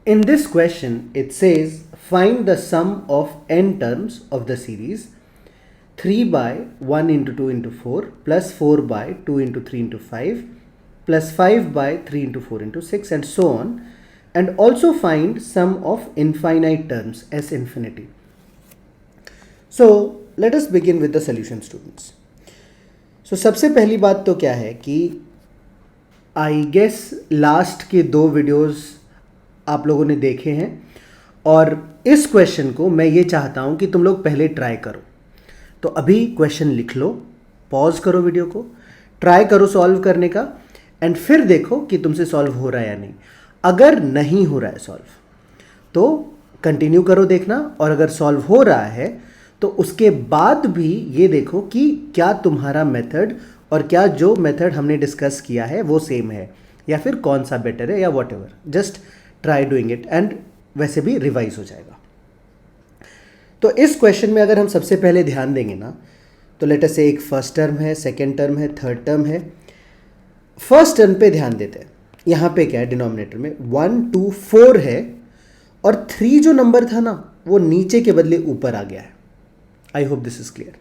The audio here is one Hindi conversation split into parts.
In this question, it says find the sum of n terms of the series 3 by 1 into 2 into 4 plus 4 by 2 into 3 into 5 plus 5 by 3 into 4 into 6 and so on, and also find sum of infinite terms S infinity. So let us begin with the solution, students. So सबसे पहली बात तो क्या है कि आई गेस लास्ट के 2 वीडियोस आप लोगों ने देखे हैं और इस क्वेश्चन को मैं ये चाहता हूं कि तुम लोग पहले ट्राई करो. तो अभी क्वेश्चन लिख लो, पॉज करो वीडियो को, ट्राई करो सॉल्व करने का एंड फिर देखो कि तुमसे सॉल्व हो रहा है या नहीं. अगर नहीं हो रहा है सॉल्व तो कंटिन्यू करो देखना, और अगर सॉल्व हो रहा है तो उसके बाद भी ये देखो कि क्या तुम्हारा मेथड और क्या जो मेथड हमने डिस्कस किया है वो सेम है या फिर कौन सा बेटर है या what ever. Just try doing it and वैसे भी रिवाइज हो जाएगा. तो इस क्वेश्चन में अगर हम सबसे पहले ध्यान देंगे ना, तो लेट अस से एक फर्स्ट टर्म है, सेकेंड टर्म है, थर्ड टर्म है. फर्स्ट टर्म पे ध्यान देते हैं. यहाँ पे क्या है, डिनोमिनेटर में 1 2 4 है और 3 जो नंबर था ना वो नीचे के बदले ऊपर आ गया है. I hope this is clear.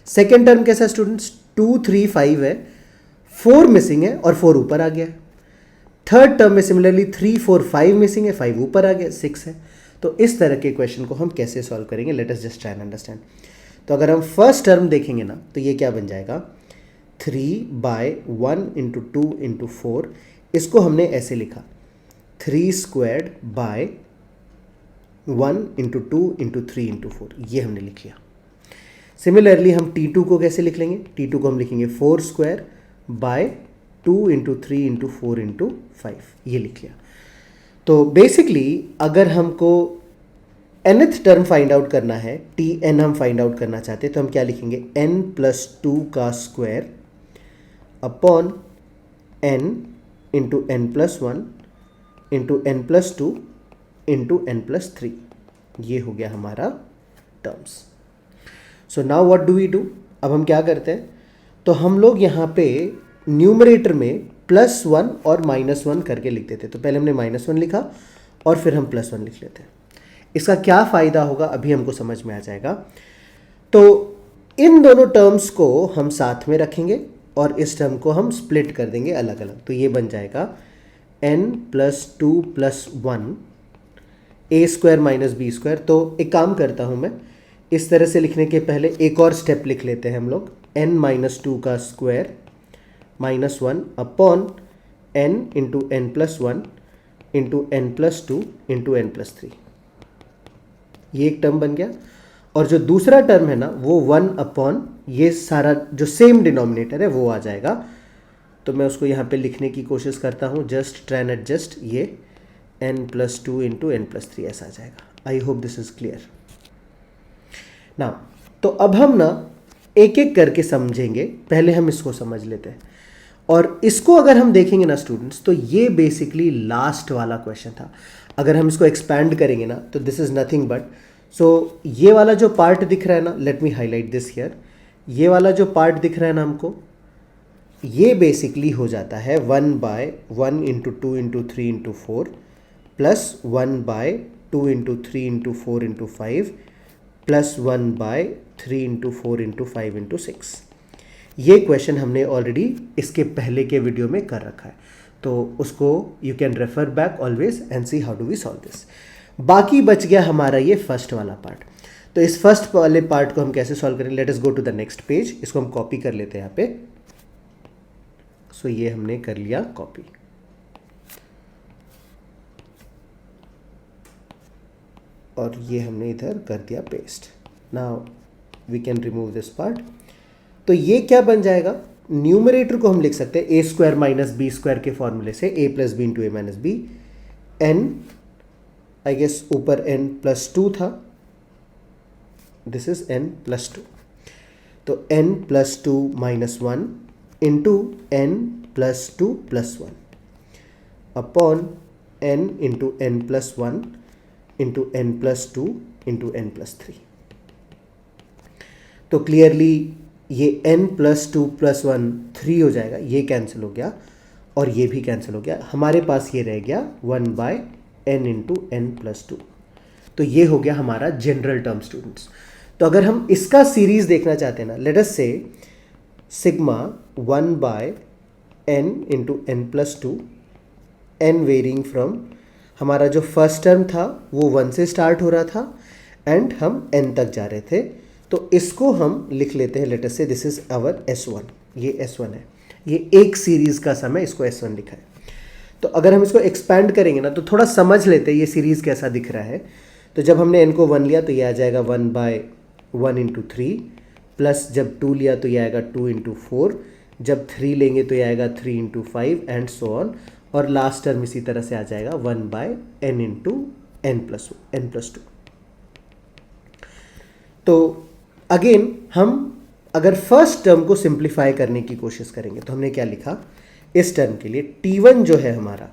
Second term कैसा स्टूडेंट्स, 2 3 5 है, 4 मिसिंग है और 4 ऊपर आ गया है. थर्ड टर्म में सिमिलरली 3 4 5 मिसिंग है, 5 ऊपर आ गया, 6 है. तो इस तरह के क्वेश्चन को हम कैसे सॉल्व करेंगे, let us just try and understand. तो अगर हम फर्स्ट टर्म देखेंगे ना तो ये क्या बन जाएगा, 3 बाय 1 इंटू 2 इंटू 4. इसको हमने ऐसे लिखा 3 squared by 1 into 2 into 3 into 4, ये हमने लिख लिया. सिमिलरली हम T2 को कैसे लिख लेंगे, T2 को हम लिखेंगे 4 square by 2 into 3 into 4 into 5, ये लिख लिया. तो बेसिकली अगर हमको nth टर्म फाइंड आउट करना है, Tn हम फाइंड आउट करना चाहते हैं, तो हम क्या लिखेंगे, n प्लस 2 का square upon n into n plus 1 into n plus 2 into n plus 3. ये हो गया हमारा terms. So now what do we do. अब हम क्या करते हैं, तो हम लोग यहाँ पे न्यूमरेटर में +1 और -1 करके लिख देते. तो पहले हमने -1 लिखा और फिर हम +1 लिख लेते हैं. इसका क्या फ़ायदा होगा अभी हमको समझ में आ जाएगा. तो इन दोनों टर्म्स को हम साथ में रखेंगे और इस टर्म को हम स्प्लिट कर देंगे अलग अलग. तो ये बन जाएगा n plus 2 plus 1 a square minus b square. तो एक काम करता हूँ मैं, इस तरह से लिखने के पहले एक और स्टेप लिख लेते हैं हम लोग, n माइनस 2 का square minus 1 upon n into n plus 1 into n plus 2 into n plus 3. ये एक टर्म बन गया. और जो दूसरा टर्म है ना वो 1 अपॉन ये सारा जो सेम डिनोमिनेटर है वो आ जाएगा. तो मैं उसको यहाँ पे लिखने की कोशिश करता हूँ, जस्ट ट्राई एंड एडजस्ट. ये n plus 2 into n plus 3 ऐसा आ जाएगा. I hope this is clear ना. तो अब हम ना एक एक करके समझेंगे. पहले हम इसको समझ लेते हैं. और इसको अगर हम देखेंगे ना स्टूडेंट्स, तो ये बेसिकली लास्ट वाला क्वेश्चन था. अगर हम इसको एक्सपैंड करेंगे ना तो दिस इज नथिंग बट, सो ये वाला जो पार्ट दिख रहा है ना, let me highlight this here. ये वाला जो पार्ट दिख रहा है ना हमको, ये बेसिकली हो जाता है 1 by 1 into 2 into 3 into 4 plus 1 by 2 into 3 into 4 into 5 plus 1 by 3 into 4 into 5 into 6. ये क्वेश्चन हमने ऑलरेडी इसके पहले के वीडियो में कर रखा है, तो उसको you can refer back always and see how do we solve this. बाकी बच गया हमारा ये फर्स्ट वाला पार्ट. तो इस फर्स्ट वाले पार्ट को हम कैसे सॉल्व करें, let us go to the next page. इसको हम कॉपी कर लेते हैं यहाँ पे. सो ये हमने कर लिया कॉपी. और ये हमने इधर कर दिया paste. Now we can remove this part. तो ये क्या बन जाएगा, न्यूमरेटर को हम लिख सकते हैं a square minus b square के फॉर्मूले से, a plus b into a minus b. n I guess ऊपर n प्लस 2 था, दिस इज n प्लस 2. तो n plus 2 minus 1 into n plus 2 plus 1 upon n into n plus 1 into n plus 2 into n plus 3. तो क्लियरली ये n प्लस 2 प्लस 1 3 हो जाएगा, ये कैंसिल हो गया और ये भी कैंसिल हो गया. हमारे पास ये रह गया 1 by n into n plus two. तो ये हो गया हमारा जनरल टर्म स्टूडेंट्स। तो अगर हम इसका सीरीज देखना चाहते हैं ना, let us say sigma 1 by n into n plus two, n varying from, हमारा जो फर्स्ट टर्म था वो 1 से स्टार्ट हो रहा था एंड हम n तक जा रहे थे। तो इसको हम लिख लेते हैं, लेट अस से दिस इज आवर S1, ये S1 है, ये एक सीरीज का सम है, इसको S1 लिखा है। तो अगर हम इसको एक्सपैंड करेंगे ना तो थोड़ा समझ लेते हैं ये सीरीज कैसा दिख रहा है। तो जब हमने n को 1 लिया तो ये आ जाएगा 1 बाय 1 इंटू थ्री, प्लस जब 2 लिया तो ये आएगा 2 इंटू फोर, जब 3 लेंगे तो ये आएगा 3 into five and so on, और लास्ट टर्म इसी तरह से आ जाएगा 1 by n into n plus two. तो अगेन हम अगर फर्स्ट टर्म को सिंप्लीफाई करने की कोशिश करेंगे तो हमने क्या लिखा, इस टर्म के लिए T1 जो है हमारा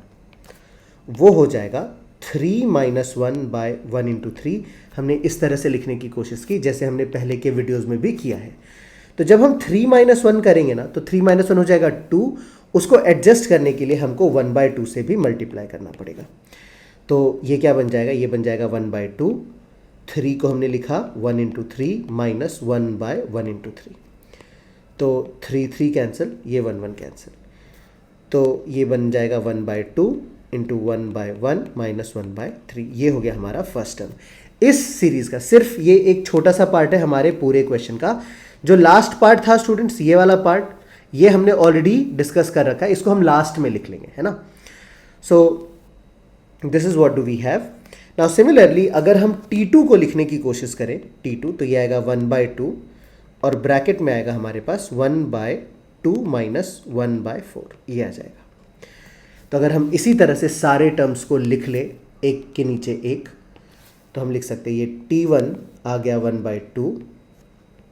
वो हो जाएगा 3 माइनस 1 बाय 1 इंटू थ्री। हमने इस तरह से लिखने की कोशिश की जैसे हमने पहले के वीडियोस में भी किया है। तो जब हम 3 माइनस 1 करेंगे ना तो 3 माइनस 1 हो जाएगा 2, उसको एडजस्ट करने के लिए हमको 1 बाय 2 से भी मल्टीप्लाई करना पड़ेगा। तो ये क्या बन जाएगा, ये बन जाएगा 1 बाय 2, 3 को हमने लिखा 1 into three minus 1 by 1 into three, तो 3 3 कैंसिल, ये 1 1 कैंसिल, तो ये बन जाएगा 1 by 2 into 1 by 1 minus 1 by 3। ये हो गया हमारा फर्स्ट टर्म इस सीरीज का। सिर्फ ये एक छोटा सा पार्ट है हमारे पूरे क्वेश्चन का। जो लास्ट पार्ट था स्टूडेंट्स, ये वाला पार्ट, ये हमने ऑलरेडी डिस्कस कर रखा है, इसको हम लास्ट में लिख लेंगे, है ना। So this is what do we have now. Similarly अगर हम T2 को लिखने की कोशिश करें, T2, तो ये आएगा 1 बाय 2 और ब्रैकेट में आएगा हमारे पास 1 बाय 2 माइनस 1 बाय 4, ये आ जाएगा। तो अगर हम इसी तरह से सारे टर्म्स को लिख ले एक के नीचे एक, तो हम लिख सकते हैं ये T1 आ गया 1 by 2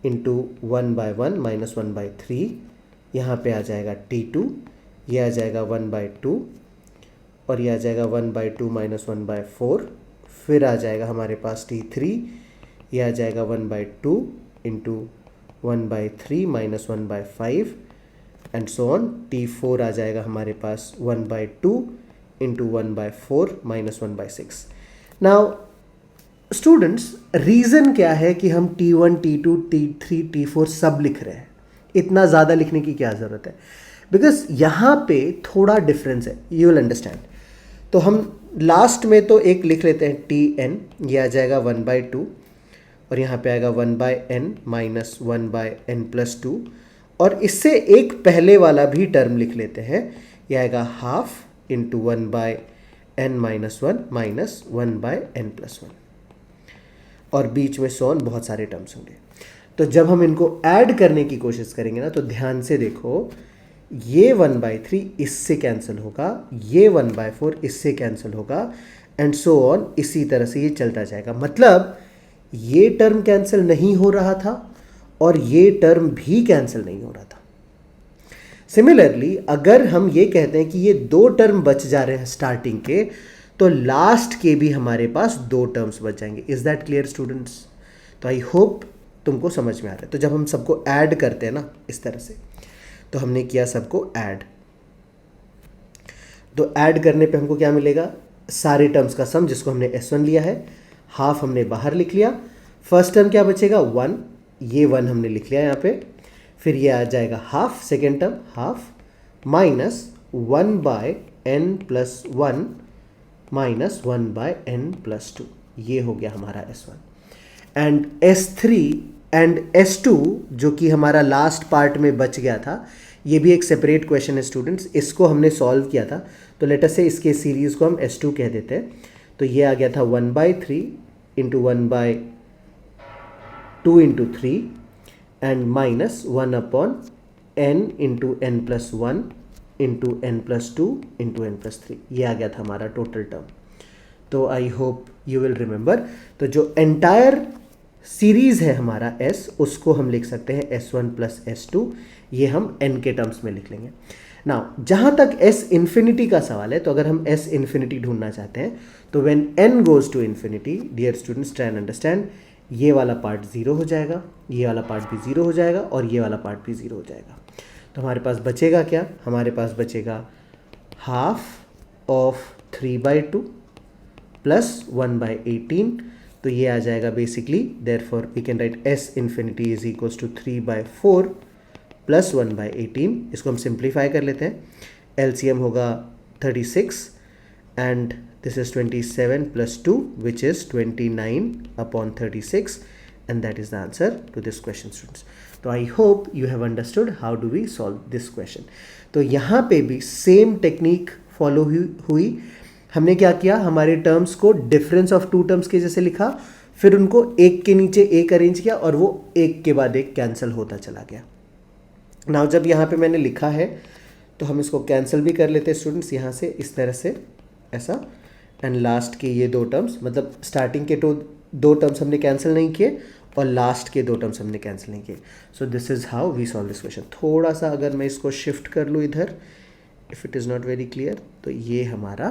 into 1 by 1 minus 1 by 3, यहाँ पे आ जाएगा T2, ये आ जाएगा 1 बाय 2 और ये आ जाएगा 1 बाय 2 माइनस 1 बाय 4, फिर आ जाएगा हमारे पास T3, ये आ जाएगा 1 by 2 into 1 by 3 minus 1 by 5 and so on. T4 आ जाएगा हमारे पास 1 by 2 into 1 by 4 minus 1 by 6। Now students, reason क्या है कि हम T1, T2, T3, T4 सब लिख रहे हैं? इतना ज़्यादा लिखने की क्या ज़रूरत है? बिकॉज यहाँ पे थोड़ा डिफरेंस है, यू विल अंडरस्टैंड। तो हम लास्ट में तो एक लिख लेते हैं Tn, ये आ जाएगा 1 बाय 2 और यहाँ पे आएगा 1 by n minus 1 by n plus 2, और इससे एक पहले वाला भी टर्म लिख लेते हैं, ये आएगा half into 1 by n minus 1 minus 1 by n plus 1, और बीच में सोन बहुत सारे टर्म्स होंगे। तो जब हम इनको ऐड करने की कोशिश करेंगे ना तो ध्यान से देखो, ये 1 बाय 3 इससे कैंसिल होगा, ये 1 बाय 4 इससे कैंसिल होगा एंड सो ऑन, इसी तरह से ये चलता जाएगा। मतलब ये टर्म कैंसिल नहीं हो रहा था और ये टर्म भी कैंसिल नहीं हो रहा था। सिमिलरली अगर हम ये कहते हैं कि ये दो टर्म बच जा रहे हैं स्टार्टिंग के, तो लास्ट के भी हमारे पास दो टर्म्स बच जाएंगे। Is that clear students? तो आई होप तुमको समझ में आ रहा है। तो जब हम सबको ऐड करते हैं ना इस तरह से, तो हमने किया सबको ऐड, तो ऐड करने पे हमको क्या मिलेगा, सारे टर्म्स का सम जिसको हमने S1 लिया है, हाफ हमने बाहर लिख लिया, फर्स्ट टर्म क्या बचेगा 1, ये 1 हमने लिख लिया यहाँ पे, फिर ये आ जाएगा half, second term half minus 1 by n plus 1 minus 1 by n plus 2, ये हो गया हमारा S1। And S3 and S2 जो कि हमारा लास्ट पार्ट में बच गया था, ये भी एक सेपरेट क्वेश्चन है स्टूडेंट्स, इसको हमने सॉल्व किया था। तो लेट अस से इसके सीरीज को हम S2 कह देते हैं। तो ये आ गया था 1 by 3 into 1 by 2 into 3 and minus 1 upon n into n plus 1 into n plus 2 into n plus 3, ये आ गया था हमारा टोटल टर्म। तो I hope you will remember. तो जो एंटायर सीरीज है हमारा S, उसको हम लिख सकते हैं S1 प्लस S2, ये हम n के टर्म्स में लिख लेंगे। नाउ जहाँ तक S इन्फिनिटी का सवाल है, तो अगर हम S इन्फिनिटी ढूंढना चाहते हैं तो when n goes to infinity, dear students try and understand, ये वाला पार्ट 0 हो जाएगा, ये वाला पार्ट भी 0 हो जाएगा और ये वाला पार्ट भी 0 हो जाएगा। तो हमारे पास बचेगा क्या, हमारे पास बचेगा हाफ ऑफ 3 बाई 2 प्लस 1/18, तो ये आ जाएगा basically, therefore we can write s infinity is equals to 3/4 plus 1/18. इसको हम सिंप्लीफाई कर लेते हैं. LCM होगा 36 and this is 27 plus 2 which is 29 upon 36, and that is the answer to this question, students. तो I hope you have understood how do we solve this question. तो यहाँ पे भी सेम टेक्निक फॉलो हुई. हमने क्या किया, हमारे टर्म्स को डिफरेंस ऑफ टू टर्म्स के जैसे लिखा, फिर उनको एक के नीचे एक अरेंज किया और वो एक के बाद एक कैंसिल होता चला गया. नाउ जब यहाँ पे मैंने लिखा है तो हम इसको कैंसिल भी कर लेते हैं स्टूडेंट्स, यहाँ से इस तरह से ऐसा. एंड लास्ट के ये दो टर्म्स, मतलब स्टार्टिंग के दो टर्म्स हमने कैंसिल नहीं किए और लास्ट के दो टर्म्स हमने कैंसिल नहीं किए. So this is how we solve this question. थोड़ा सा अगर मैं इसको शिफ्ट कर लूँ इधर, if it is not very clear, तो ये हमारा